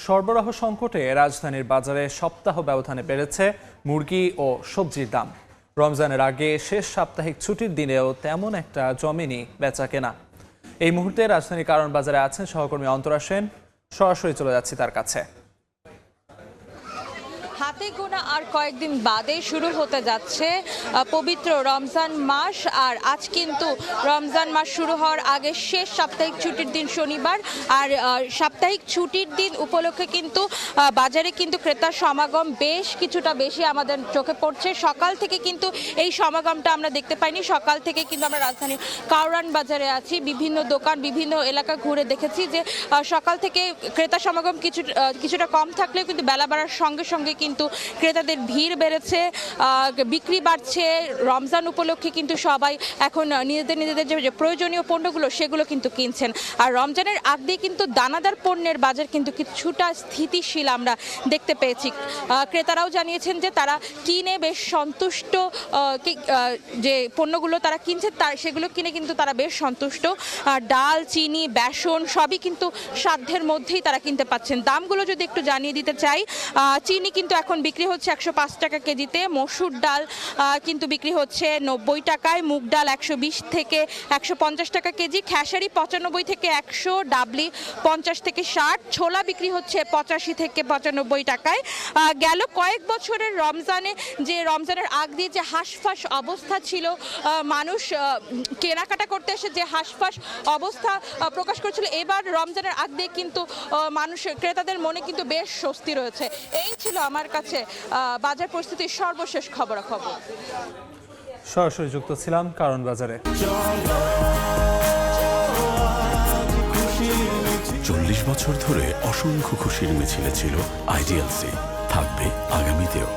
সরবরাহ সংকটে রাজধানীর বাজারে সপ্তাহ ব্যবধানে বেড়েছে মুরগি ও সবজির দাম। রমজানের আগে শেষ সাপ্তাহিক ছুটির দিনেও তেমন একটা জমেনি বেচাকেনা। এই মুহূর্তে রাজধানীর কারণ বাজারে আছেন সহকর্মী অন্তরা সেন। সরাসরি চলে যাচ্ছি তার কাছে। হাতে গোনা আর কয়েকদিন বাদে শুরু হতে যাচ্ছে পবিত্র রমজান মাস। আর আজ কিন্তু রমজান মাস শুরু হওয়ার আগে শেষ সাপ্তাহিক ছুটির দিন শনিবার। আর সাপ্তাহিক ছুটির দিন উপলক্ষে কিন্তু বাজারে কিন্তু ক্রেতার সমাগম বেশ কিছুটা বেশি আমাদের চোখে পড়ছে। সকাল থেকে কিন্তু এই সমাগমটা আমরা দেখতে পাইনি। সকাল থেকে কিন্তু আমরা রাজধানীর কারওয়ান বাজারে আছি, বিভিন্ন দোকান বিভিন্ন এলাকা ঘুরে দেখেছি যে সকাল থেকে ক্রেতা সমাগম কিছুটা কম থাকলেও কিন্তু বেলা বাড়ার সঙ্গে সঙ্গে কিন্তু ক্রেতাদের ভিড় বেড়েছে, বিক্রি বাড়ছে। রমজান উপলক্ষে কিন্তু সবাই এখন নিজেদের যে প্রয়োজনীয় পণ্যগুলো সেগুলো কিন্তু কিনছেন। আর রমজানের আগ দিয়ে কিন্তু দানাদার পণ্যের বাজার কিন্তু কিছুটা স্থিতিশীল আমরা দেখতে পেয়েছি। ক্রেতারাও জানিয়েছেন যে তারা কিনে বেশ সন্তুষ্ট, যে পণ্যগুলো তারা কিনছে সেগুলো কিনে কিন্তু তারা বেশ সন্তুষ্ট। ডাল, চিনি, বেসন সবই কিন্তু সাধ্যের মধ্যেই তারা কিনতে পাচ্ছেন। দামগুলো যদি একটু জানিয়ে দিতে চাই, চিনি কিন্তু এখন বিক্রি হচ্ছে 105 টাকা কেজিতে, মসুর ডাল কিন্তু বিক্রি হচ্ছে 90 টাকায়, মুগ ডাল 120 থেকে 150 টাকা কেজি, খেসারি 95 থেকে 100, ডাবলি 50 থেকে 60, ছোলা বিক্রি হচ্ছে 85 থেকে 95 টাকায়। গেল কয়েক বছরের রমজানের আগ দিয়ে যে হাঁসফাঁস অবস্থা ছিল, মানুষ কেনাকাটা করতে এসে যে হাঁসফাঁস অবস্থা প্রকাশ করেছিল, এবার রমজানের আগ দিয়ে কিন্তু ক্রেতাদের মনে কিন্তু বেশ স্বস্তি রয়েছে। এই ছিল আমার কাছে বাজার পরিস্থিতির সর্বশেষ খবরাখবর। সরাসরি যুক্ত ছিলাম কারণ বাজারে। 40 বছর ধরে অসংখ্য খুশির মিছিলে ছিল আইডিএলসি, থাকবে আগামীতেও।